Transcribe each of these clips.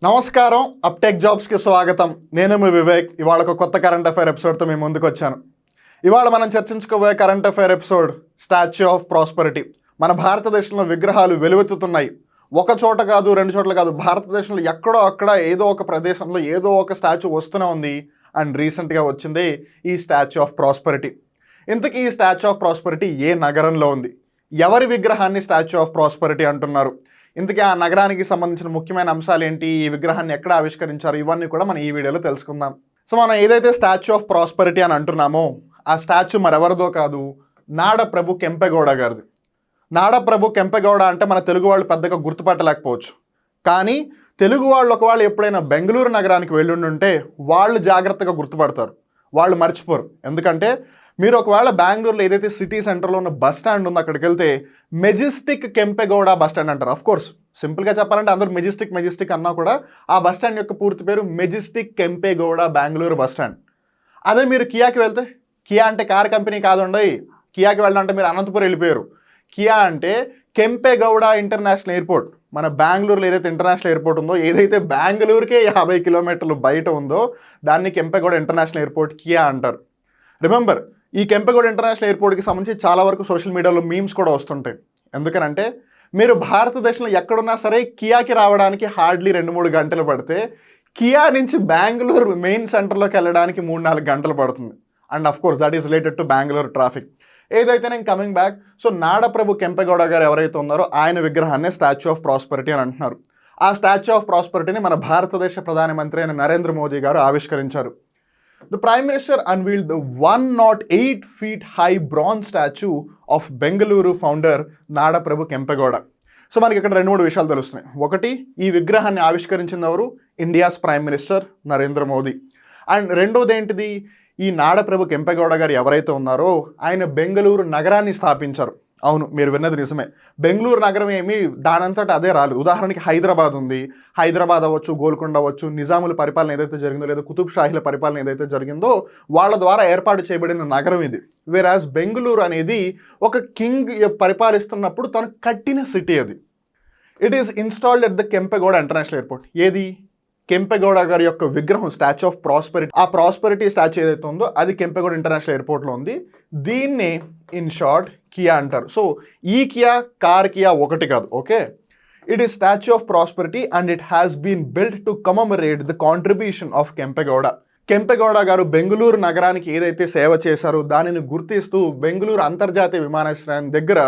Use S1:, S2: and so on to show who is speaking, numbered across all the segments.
S1: నమస్కారం, అప్టేక్ జాబ్స్కి స్వాగతం. నేను మీ వివేక్. ఇవాళ ఒక కొత్త కరెంట్ అఫైర్ ఎపిసోడ్తో మేము ముందుకు వచ్చాను. ఇవాళ మనం చర్చించుకోబోయే current affair episode statue of prosperity. మన భారతదేశంలో విగ్రహాలు వెలువెత్తుతున్నాయి. ఒక చోట కాదు, రెండు చోట్ల కాదు, భారతదేశంలో ఎక్కడో అక్కడ ఏదో ఒక ప్రదేశంలో ఏదో ఒక స్టాచ్యూ వస్తూనే ఉంది. అండ్ రీసెంట్గా వచ్చింది ఈ స్టాచ్యూ ఆఫ్ ప్రాస్పరిటీ. ఇంతకీ ఈ స్టాచ్యూ ఆఫ్ ప్రాస్పరిటీ ఏ నగరంలో ఉంది? ఎవరి విగ్రహాన్ని స్టాచ్యూ ఆఫ్ ప్రాస్పరిటీ అంటున్నారు? ఇంతకీ ఆ నగరానికి సంబంధించిన ముఖ్యమైన అంశాలు ఏంటి, ఈ విగ్రహాన్ని ఎక్కడ ఆవిష్కరించారు, ఇవన్నీ కూడా మనం ఈ వీడియోలో తెలుసుకుందాం. సో మనం ఏదైతే స్టాచ్యూ ఆఫ్ ప్రాస్పరిటీ అని అంటున్నామో ఆ స్టాచ్యూ మరెవరిదో కాదు, నాడప్రభు కెంపెగౌడ గారిది. నాడప్రభు కెంపెగౌడ అంటే మన తెలుగు వాళ్ళు పెద్దగా గుర్తుపట్టలేకపోవచ్చు. కానీ తెలుగు వాళ్ళు ఒకవేళ ఎప్పుడైనా బెంగళూరు నగరానికి వెళ్ళుండుంటే వాళ్ళు జాగ్రత్తగా గుర్తుపడతారు, వాళ్ళు మర్చిపోరు. ఎందుకంటే మీరు ఒకవేళ బెంగళూరులో ఏదైతే సిటీ సెంటర్లో ఉన్న బస్ స్టాండ్ ఉందో అక్కడికి వెళ్తే మెజెస్టిక్ కెంపెగౌడ బస్ స్టాండ్ అంటారు. ఆఫ్ కోర్స్ సింపుల్గా చెప్పాలంటే అందరూ మెజెస్టిక్ అన్నా కూడా ఆ బస్ స్టాండ్ యొక్క పూర్తి పేరు Majestic Kempegowda Bengaluru bus stand. అదే మీరు కియాకి వెళ్తే, కియా అంటే కార్ కంపెనీ కాదండి, కియాకి వెళ్ళాలంటే మీరు అనంతపురం వెళ్ళిపోయారు. కియా అంటే కెంపెగౌడ ఇంటర్నేషనల్ ఎయిర్పోర్ట్. మన బెంగళూరులో ఏదైతే ఇంటర్నేషనల్ ఎయిర్పోర్ట్ ఉందో, ఏదైతే బెంగళూరుకే 50 కిలోమీటర్లు బయట ఉందో దాన్ని కెంపెగౌడ ఇంటర్నేషనల్ ఎయిర్పోర్ట్ కియా అంటారు. రిమెంబర్, ఈ కెంపెగౌడ ఇంటర్నేషనల్ ఎయిర్పోర్ట్కి సంబంధించి చాలా వరకు సోషల్ మీడియాలో మీమ్స్ కూడా వస్తుంటాయి. ఎందుకనంటే మీరు భారతదేశంలో ఎక్కడున్నా సరే కియాకి రావడానికి హార్డ్లీ 2-3 గంటలు పడితే కియా నుంచి బెంగళూరు మెయిన్ సెంటర్లోకి వెళ్ళడానికి 3-4 గంటలు పడుతుంది. And of course that is related to Bengaluru traffic. ఏదైతే నేను కమింగ్ బ్యాక్, సో నాడప్రభు కెంపెగౌడ గారు ఎవరైతే ఉన్నారో ఆయన విగ్రహాన్ని స్టాచ్యూ ఆఫ్ ప్రాస్పరిటీ అని అంటున్నారు. ఆ స్టాచ్యూ ఆఫ్ ప్రాస్పరిటీని మన భారతదేశ ప్రధానమంత్రి అయిన నరేంద్ర మోదీ గారు ఆవిష్కరించారు. The Prime Minister unveiled the 108 feet high bronze statue of Bengaluru founder Nadaprabhu Kempegowda. So మనకి ఇక్కడ 2-3 విషయాలు తెలుస్తున్నాయి. ఒకటి, ఈ విగ్రహాన్ని ఆవిష్కరించింది ఎవరు? India's prime minister Narendra Modi. And రెండోది ఏంటిది, ఈ నాడప్రభు కెంపెగౌడ గారు ఎవరైతే ఉన్నారో ఆయన బెంగళూరు నగరాన్ని స్థాపించారు. అవును, మీరు విన్నది నిజమే. బెంగళూరు నగరం ఏమి దానంతట అదే రాలేదు. ఉదాహరణకి హైదరాబాద్ ఉంది. హైదరాబాద్ అవ్వచ్చు, గోల్కొండ అవ్వచ్చు, నిజాముల పరిపాలన ఏదైతే జరిగిందో లేదా కుతుబ్ షాహీల పరిపాలన ఏదైతే జరిగిందో వాళ్ళ ద్వారా ఏర్పాటు చేయబడిన నగరం ఇది. వేరాజ్ బెంగళూరు అనేది ఒక కింగ్ పరిపాలిస్తున్నప్పుడు తను కట్టిన సిటీ అది. It is installed at the Kempegowda international airport. ఏది? కెంపెగౌడ గారి యొక్క విగ్రహం స్టాచ్యూ ఆఫ్ ప్రాస్పరిటీ, ఆ ప్రాస్పరిటీ స్టాచ్యూ ఏదైతే ఉందో అది కెంపెగౌడ ఇంటర్నేషనల్ ఎయిర్పోర్ట్లో ఉంది. దీన్ని ఇన్ షార్ట్ కియా అంటారు. సో ఈ కియా కార్ కియా ఒకటి కాదు, okay. It is statue of prosperity and it has been built to commemorate the contribution of Kempegowda. Kempegowda గారు బెంగళూరు నగరానికి ఏదైతే సేవ చేశారో దానిని గుర్తిస్తూ బెంగళూరు అంతర్జాతీయ విమానాశ్రయం దగ్గర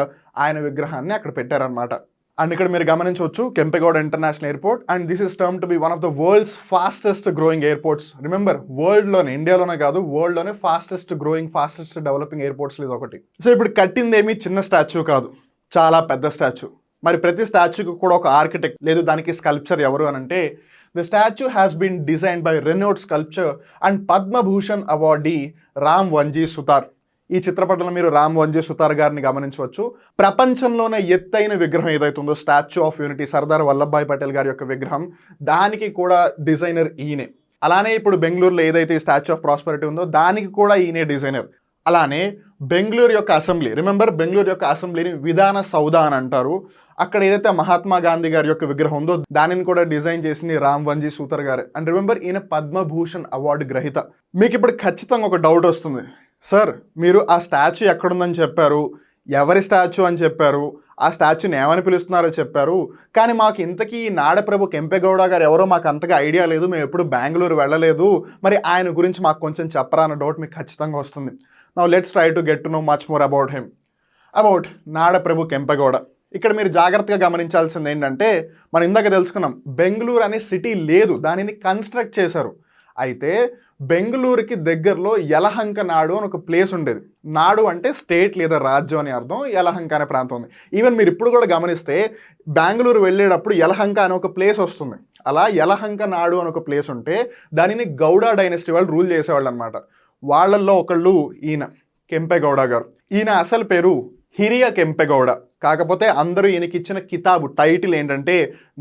S1: ఆయన విగ్రహాన్ని అక్కడ పెట్టారనమాట. అండ్ ఇక్కడ మీరు గమనించవచ్చు Kempegowda international airport. And this is term to be one of the world's fastest growing airports. Remember, వరల్డ్లోనే, ఇండియాలోనే కాదు, వరల్డ్లోనే fastest growing, fastest developing airports ఇది ఒకటి. సో ఇప్పుడు కట్టిందేమీ చిన్న స్టాచ్యూ కాదు, చాలా పెద్ద స్టాచ్యూ. మరి ప్రతి స్టాచ్యూకి కూడా ఒక ఆర్కిటెక్ట్ లేదు, దానికి స్కల్ప్చర్ ఎవరు అని అంటే the statue has been designed by renowned sculptor and Padma Bhushan awardee Ram Vanji Sutar. ఈ చిత్రపటంలో మీరు రామ్ వన్జీ సుతార్ గారిని గమనించవచ్చు. ప్రపంచంలోనే ఎత్తైన విగ్రహం ఏదైతే ఉందో statue of unity, Sardar Vallabhbhai Patel గారి యొక్క విగ్రహం, దానికి కూడా డిజైనర్ ఈయనే. అలానే ఇప్పుడు బెంగళూరులో ఏదైతే స్టాచ్యూ ఆఫ్ ప్రాస్పరిటీ ఉందో దానికి కూడా ఈయనే డిజైనర్. అలానే బెంగళూరు యొక్క అసెంబ్లీ, రిమెంబర్ బెంగళూరు యొక్క అసెంబ్లీని విధాన సౌధ అని అంటారు. అక్కడ ఏదైతే మహాత్మా గాంధీ గారి యొక్క విగ్రహం ఉందో దానిని కూడా డిజైన్ చేసింది రామ్ వన్జీ సూతర్ గారు. అండ్ రిమెంబర్, ఈయన పద్మభూషణ్ అవార్డు గ్రహీత. మీకు ఇప్పుడు ఖచ్చితంగా ఒక డౌట్ వస్తుంది, సార్ మీరు ఆ స్టాచ్యూ ఎక్కడుందని చెప్పారు, ఎవరి స్టాచ్యూ అని చెప్పారు, ఆ స్టాచ్యూని ఏమని పిలుస్తున్నారో చెప్పారు, కానీ మాకు ఇంతకీ నాడప్రభు కెంపెగౌడ గారు ఎవరో మాకు అంతగా ఐడియా లేదు, మేము ఎప్పుడు బెంగళూరు వెళ్ళలేదు, మరి ఆయన గురించి మాకు కొంచెం చెప్పరా అన్న డౌట్ మీకు ఖచ్చితంగా వస్తుంది. Now let's try to get to know much more about him, about Nadaprabhu Kempegowda. ఇక్కడ మీరు జాగ్రత్తగా గమనించాల్సింది ఏంటంటే, మనం ఇందాక తెలుసుకున్నాం బెంగళూరు అనే సిటీ లేదు, దానిని కన్స్ట్రక్ట్ చేశారు. అయితే బెంగళూరుకి దగ్గరలో యలహంక నాడు అని ఒక ప్లేస్ ఉండేది. నాడు అంటే స్టేట్ లేదా రాజ్యం అని అర్థం, యలహంక అనే ప్రాంతం ఉంది. ఈవెన్ మీరు ఇప్పుడు కూడా గమనిస్తే బెంగళూరు వెళ్ళేటప్పుడు యలహంక అనే ఒక ప్లేస్ వస్తుంది. అలా యలహంక నాడు అని ఒక ప్లేస్ ఉంటే దానిని గౌడ డైనెస్టీ వాళ్ళు రూల్ చేసేవాళ్ళు అనమాట. వాళ్ళల్లో ఒకళ్ళు ఈయన కెంపెగౌడ గారు. ఈయన అసలు పేరు హిరియ కెంపెగౌడ, కాకపోతే అందరూ ఈయనకి ఇచ్చిన కితాబు టైటిల్ ఏంటంటే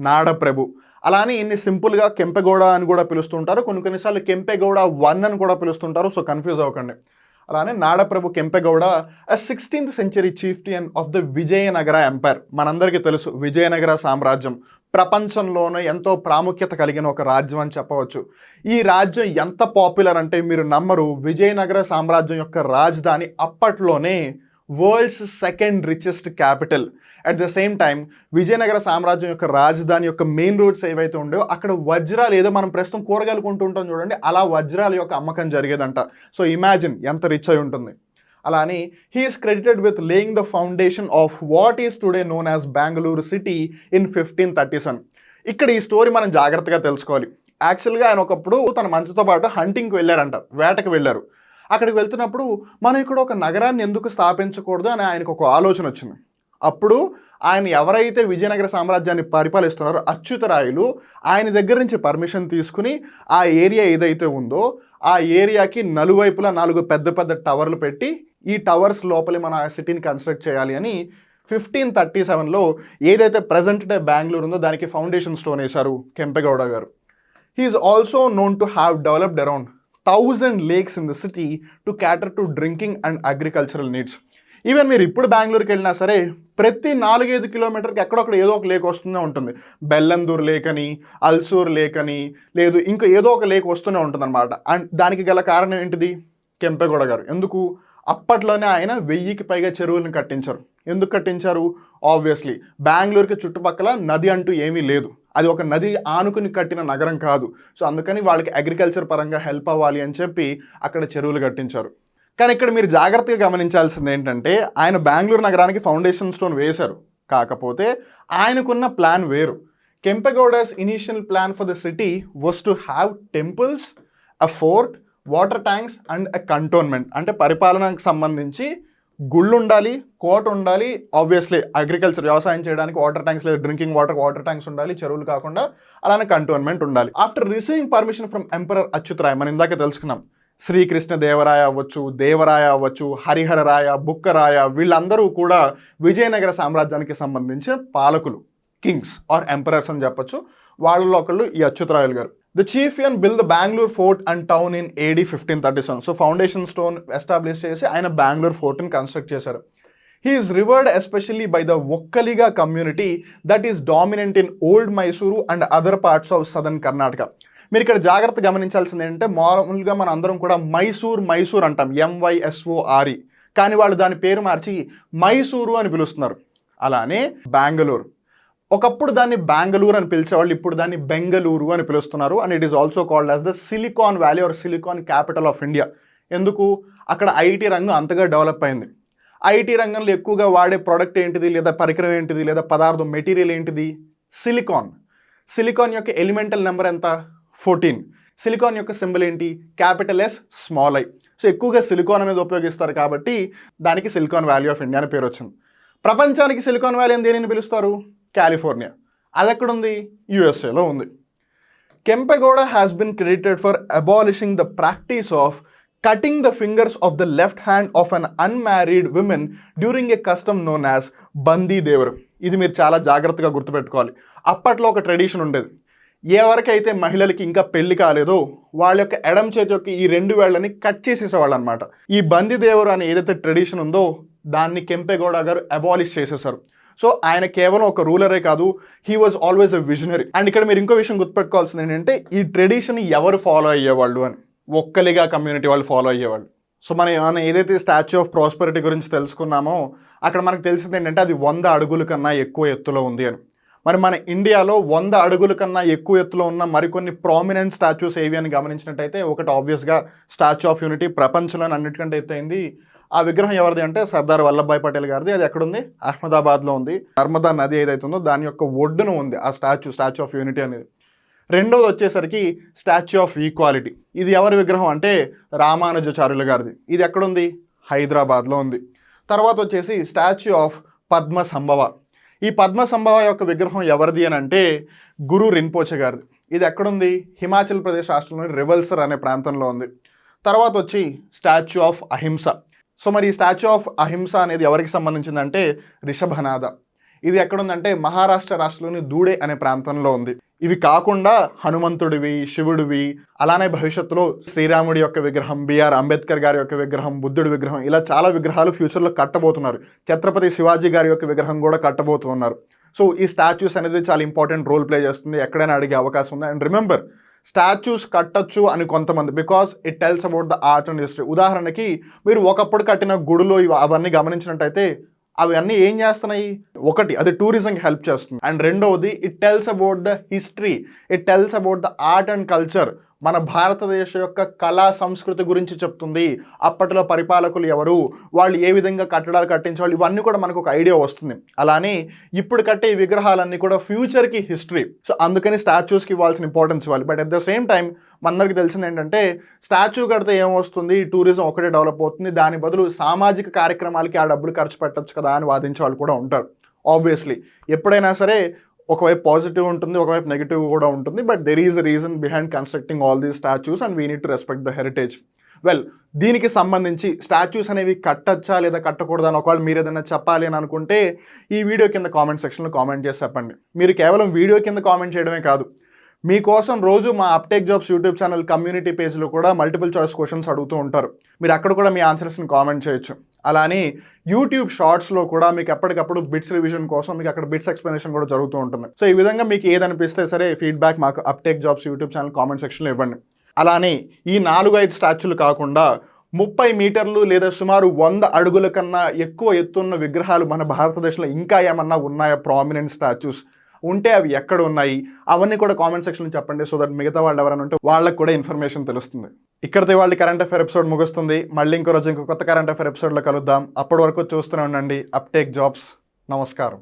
S1: నాడప్రభు. అలానే ఇన్ని సింపుల్గా కెంపెగౌడ అని కూడా పిలుస్తుంటారు, కొన్నిసార్లు కెంపెగౌడ 1 అని కూడా పిలుస్తుంటారు. సో కన్ఫ్యూజ్ అవ్వకండి. అలానే Nadaprabhu Kempegowda 16th century chieftain of the Vijayanagara empire. మనందరికీ తెలుసు విజయనగర సామ్రాజ్యం ప్రపంచంలోనే ఎంతో ప్రాముఖ్యత కలిగిన ఒక రాజ్యం అని చెప్పవచ్చు. ఈ రాజ్యం ఎంత పాపులర్ అంటే మీరు నమ్మరు, విజయనగర సామ్రాజ్యం యొక్క రాజధాని అప్పట్లోనే world's second richest capital. At the same time Vijayanagara సామ్రాజ్యం యొక్క రాజధాని యొక్క మెయిన్ రోడ్స్ ఏవైతే ఉండేవో అక్కడ వజ్రాలు, ఏదో మనం ప్రస్తుతం కూరగాయలు కొంటూ ఉంటాం చూడండి, అలా వజ్రాల యొక్క అమ్మకం జరిగేదంట. సో ఇమాజిన్ ఎంత రిచ్ అయి ఉంటుంది. అలా అని he is credited with laying the foundation of what is today known as Bengaluru city in 1537. ఇక్కడ ఈ స్టోరీ మనం జాగ్రత్తగా తెలుసుకోవాలి. యాక్చువల్గా ఆయన ఒకప్పుడు తన మంచుతో పాటు హంటింగ్కి వెళ్ళారంట, వేటకు వెళ్ళారు. అక్కడికి వెళ్తున్నప్పుడు మనం ఇక్కడ ఒక నగరాన్ని ఎందుకు స్థాపించకూడదు అని ఆయనకు ఒక ఆలోచన వచ్చింది. అప్పుడు ఆయన ఎవరైతే విజయనగర సామ్రాజ్యాన్ని పరిపాలిస్తున్నారో అచ్యుతరాయులు ఆయన దగ్గర నుంచి పర్మిషన్ తీసుకుని ఆ ఏరియా ఏదైతే ఉందో ఆ ఏరియాకి నలువైపులా 4 పెద్ద పెద్ద టవర్లు పెట్టి ఈ టవర్స్ లోపలి మన సిటీని కన్స్ట్రక్ట్ చేయాలి అని 1537లో ఏదైతే ప్రజెంట్ డే బెంగళూరు ఉందో దానికి ఫౌండేషన్ స్టోన్ వేశారు కెంపెగౌడ గారు. He is also known to have developed around 1000 lakes in the city to cater to drinking and agricultural needs. Even మీరు ఇప్పుడు బెంగళూరుకి వెళ్ళినా సరే ప్రతి 4-5 కిలోమీటర్కి ఎక్కడొక్కడ ఏదో ఒక లేక్ వస్తూనే ఉంటుంది. బెల్లందూర్ లేక్ అని, అల్సూర్ లేక్ అని, లేదు ఇంకా ఏదో ఒక లేక్ వస్తూనే ఉంటుంది అనమాట. అండ్ దానికి గల కారణం ఏంటిది? కెంపెగౌడ గారు. ఎందుకు? అప్పట్లోనే ఆయన 1000కి పైగా చెరువులను కట్టించారు. ఎందుకు కట్టించారు? ఆబ్వియస్లీ బెంగళూరుకి చుట్టుపక్కల నది అంటూ ఏమీ లేదు, అది ఒక నది ఆనుకుని కట్టిన నగరం కాదు. సో అందుకని వాళ్ళకి అగ్రికల్చర్ పరంగా హెల్ప్ అవ్వాలి అని చెప్పి అక్కడ చెరువులు కట్టించారు. కానీ ఇక్కడ మీరు జాగ్రత్తగా గమనించాల్సింది ఏంటంటే ఆయన బెంగళూరు నగరానికి ఫౌండేషన్ స్టోన్ వేశారు, కాకపోతే ఆయనకున్న ప్లాన్ వేరు. Kempegowda's initial plan for the city was to have temples, a fort, water tanks and a cantonment. అంటే పరిపాలనకు సంబంధించి గుళ్ళు ఉండాలి, కోట ఉండాలి, ఆబ్వియస్లీ అగ్రికల్చర్ వ్యవసాయం చేయడానికి వాటర్ ట్యాంక్స్, లేదు డ్రింకింగ్ వాటర్ ట్యాంక్స్ ఉండాలి, చెరువులు కాకుండా అలానే కంటోన్మెంట్ ఉండాలి. After receiving permission from emperor Achyutaraya, మనం ఇందాక తెలుసుకున్నాం, శ్రీకృష్ణ దేవరాయ అవ్వచ్చు, హరిహర రాయ, బుక్కరాయ, వీళ్ళందరూ కూడా విజయనగర సామ్రాజ్యానికి సంబంధించిన పాలకులు, కింగ్స్ ఆర్ ఎంపరర్స్ అని చెప్పొచ్చు. వాళ్ళలో ఒకళ్ళు ఈ అచ్యుతరాయలు గారు. The chieftain build the Bengaluru fort and town in AD 1537. So foundation stone establish చేసి ఆయన బెంగళూరు ఫోర్ట్ని కన్స్ట్రక్ట్ చేశారు. He is revered especially by the Vokkaliga community that is dominant in old Mysuru and other parts of southern Karnataka. మీరు ఇక్కడ జాగ్రత్త గమనించాల్సింది ఏంటంటే మామూలుగా మన అందరం కూడా మైసూర్ అంటాం, MYSORE, కానీ వాళ్ళు దాని పేరు మార్చి మైసూరు అని పిలుస్తున్నారు. అలానే బెంగళూరు, ఒకప్పుడు దాన్ని బెంగళూరు అని పిలిచేవాళ్ళు, ఇప్పుడు దాన్ని బెంగళూరు అని పిలుస్తున్నారు. And it is also called as the silicon valley or silicon capital of India. ఎందుకు? అక్కడ IT రంగం అంతగా డెవలప్ అయింది. IT రంగంలో ఎక్కువగా వాడే ప్రోడక్ట్ ఏంటిది, లేదా పరికరం ఏంటిది, లేదా పదార్థం మెటీరియల్ ఏంటిది? సిలికాన్. సిలికాన్ యొక్క ఎలిమెంటల్ నెంబర్ ఎంత? 14. సిలికాన్ యొక్క సింబల్ ఏంటి? S small I. సో ఎక్కువగా సిలికాన్ అనేది ఉపయోగిస్తారు కాబట్టి దానికి సిలికాన్ వ్యాలీ ఆఫ్ ఇండియా అని పేరు వచ్చింది. ప్రపంచానికి సిలికాన్ వ్యాలీ అని దేనిని పిలుస్తారు? కాలిఫోర్నియా. అది ఎక్కడుంది? USAలో ఉంది. Kempegowda has been credited for abolishing the practice of cutting the fingers of the left hand of an unmarried women during a custom known as బందీ దేవరు. ఇది మీరు చాలా జాగ్రత్తగా గుర్తుపెట్టుకోవాలి. అప్పట్లో ఒక ట్రెడిషన్ ఉండేది, ఎవరికైతే మహిళలకి ఇంకా పెళ్లి కాలేదో వాళ్ళ యొక్క ఎడం చేతి యొక్క ఈ 2 వేళ్ళని కట్ చేసేసేవాళ్ళు అనమాట. ఈ బందీ దేవరు అనే ఏదైతే ట్రెడిషన్ ఉందో దాన్ని కెంపెగౌడ గారు అబాలిష్ చేసేసారు. సో ఆయన కేవలం ఒక రూలరే కాదు, he was always a visionary. And ఇక్కడ మీరు ఇంకో విషయం గుర్తుపెట్టుకోవాల్సింది ఏంటంటే ఈ ట్రెడిషన్ ఎవరు ఫాలో అయ్యేవాళ్ళు అని, ఒక్కలిగా కమ్యూనిటీ వాళ్ళు ఫాలో అయ్యేవాళ్ళు. సో మనం ఏదైతే స్టాచ్యూ ఆఫ్ ప్రాస్పెరిటీ గురించి తెలుసుకున్నామో అక్కడ మనకు తెలిసింది ఏంటంటే అది 100 అడుగుల కన్నా ఎక్కువ ఎత్తులో ఉంది అని. మరి మన ఇండియాలో 100 అడుగుల కన్నా ఎక్కువ ఎత్తులో ఉన్న మరికొన్ని ప్రామినెంట్ స్టాచ్యూస్ ఏవి అని గమనించినట్టయితే ఒకటి ఆబ్వియస్గా స్టాచ్యూ ఆఫ్ యూనిటీ, ప్రపంచంలోని అన్నిటికంటే ఎత్తైంది. ఆ విగ్రహం ఎవరిది అంటే సర్దార్ వల్లభాయ్ పటేల్ గారిది. అది ఎక్కడుంది? అహ్మదాబాద్లో ఉంది. నర్మదా నది ఏదైతే ఉందో దాని యొక్క ఒడ్డున ఉంది ఆ స్టాచ్యూ ఆఫ్ యూనిటీ అనేది. రెండోది వచ్చేసరికి స్టాచ్యూ ఆఫ్ ఈక్వాలిటీ. ఇది ఎవరి విగ్రహం అంటే రామానుజాచార్యుల గారిది. ఇది ఎక్కడుంది? హైదరాబాద్లో ఉంది. తర్వాత వచ్చేసి స్టాచ్యూ ఆఫ్ పద్మ సంభవ. ఈ పద్మ సంభవ యొక్క విగ్రహం ఎవరిది అని అంటే గురు రిన్పోచే గారిది. ఇది ఎక్కడుంది? హిమాచల్ ప్రదేశ్ రాష్ట్రంలోని రివల్సర్ అనే ప్రాంతంలో ఉంది. తర్వాత వచ్చి స్టాచ్యూ ఆఫ్ అహింస. సో మరి ఈ స్టాచ్యూ ఆఫ్ అహింస అనేది ఎవరికి సంబంధించిందంటే రిషభనాథ. ఇది ఎక్కడుందంటే మహారాష్ట్ర రాష్ట్రంలోని దూడే అనే ప్రాంతంలో ఉంది. ఇవి కాకుండా హనుమంతుడివి, శివుడివి, అలానే భవిష్యత్తులో శ్రీరాముడి యొక్క విగ్రహం, బిఆర్ అంబేద్కర్ గారి యొక్క విగ్రహం, బుద్ధుడి విగ్రహం, ఇలా చాలా విగ్రహాలు ఫ్యూచర్లో కట్టబోతున్నారు. ఛత్రపతి శివాజీ గారి యొక్క విగ్రహం కూడా కట్టబోతున్నారు. సో ఈ స్టాచ్యూస్ అనేది చాలా ఇంపార్టెంట్ రోల్ ప్లే చేస్తుంది, ఎక్కడైనా అడిగే అవకాశం ఉంది. అండ్ రిమెంబర్, స్టాచ్యూస్ కట్టచ్చు అని కొంతమంది, because it tells about the art and history. ఉదాహరణకి మీరు ఒకప్పుడు కట్టిన గుడులు అవన్నీ గమనించినట్టయితే అవి అన్నీ ఏం చేస్తున్నాయి? ఒకటి, అది టూరిజంకి హెల్ప్ చేస్తుంది. అండ్ రెండవది, it tells about the history, it tells about the art and culture. మన భారతదేశ యొక్క కళా సంస్కృతి గురించి చెప్తుంది. అప్పట్లో పరిపాలకులు ఎవరు, వాళ్ళు ఏ విధంగా కట్టడాలు కట్టించేవాళ్ళు, ఇవన్నీ కూడా మనకు ఒక ఐడియా వస్తుంది. అలానే ఇప్పుడు కట్టే విగ్రహాలన్నీ కూడా ఫ్యూచర్కి హిస్టరీ. సో అందుకని స్టాచ్యూస్కి ఇవ్వాల్సిన ఇంపార్టెన్స్ ఇవ్వాలి. But at the same time మనందరికి తెలిసింది ఏంటంటే, స్టాచ్యూ కడితే ఏమొస్తుంది, టూరిజం ఒకటే డెవలప్ అవుతుంది, దాని బదులు సామాజిక కార్యక్రమాలకి ఆ డబ్బులు ఖర్చు పెట్టచ్చు కదా అని వాదించే వాళ్ళు కూడా ఉంటారు. ఆబ్వియస్లీ ఎప్పుడైనా సరే ఒకవైపు పాజిటివ్ ఉంటుంది, ఒకవైపు నెగిటివ్ కూడా ఉంటుంది. But there is a reason behind constructing all these statues and we need to respect the heritage. Well, దీనికి సంబంధించి స్టాచ్యూస్ అనేవి కట్టచ్చా లేదా కట్టకూడదా అని ఒకవేళ మీరు ఏదైనా చెప్పాలి అని అనుకుంటే ఈ వీడియో కింద కామెంట్ సెక్షన్లో కామెంట్ చేసి చెప్పండి. మీరు కేవలం వీడియో కింద కామెంట్ చేయడమే కాదు, మీకోసం రోజు మా uptake jobs YouTube channel community పేజ్లో కూడా మల్టిపుల్ చాయిస్ క్వశ్చన్స్ అడుగుతూ ఉంటారు. మీరు అక్కడ కూడా మీ ఆన్సర్స్ని కామెంట్ చేయొచ్చు. అలానే యూట్యూబ్ షార్ట్స్లో కూడా మీకు ఎప్పటికప్పుడు బిట్స్ రివిజన్ కోసం మీకు అక్కడ బిట్స్ ఎక్స్ప్లెనేషన్ కూడా జరుగుతూ ఉంటుంది. సో ఈ విధంగా మీకు ఏదనిపిస్తే సరే ఫీడ్బ్యాక్ మాకు uptake jobs YouTube channel comment సెక్షన్లో ఇవ్వండి. అలానే ఈ 4-5 స్టాచ్యూలు కాకుండా 30 మీటర్లు లేదా సుమారు 100 అడుగుల కన్నా ఎక్కువ ఎత్తున్న విగ్రహాలు మన భారతదేశంలో ఇంకా ఏమన్నా ఉన్నాయా, ప్రామినెంట్ స్టాచ్యూస్ ఉంటే అవి ఎక్కడ ఉన్నాయి, అవన్నీ కూడా కామెంట్ సెక్షన్లో చెప్పండి. సో దట్ మిగతా వాళ్ళు ఎవరైనా ఉంటే వాళ్ళకి కూడా ఇన్ఫర్మేషన్ తెలుస్తుంది. ఇక్కడితో వాళ్ళ కరెంట్ అఫైర్ ఎపిసోడ్ ముగుస్తుంది. మళ్ళీ ఇంకో రోజు ఇంకో కొత్త కరెంట్ అఫైర్ ఎపిసోడ్లో కలుద్దాం. అప్పటి వరకు చూస్తూనే ఉండండి అప్టేక్ జాబ్స్. నమస్కారం.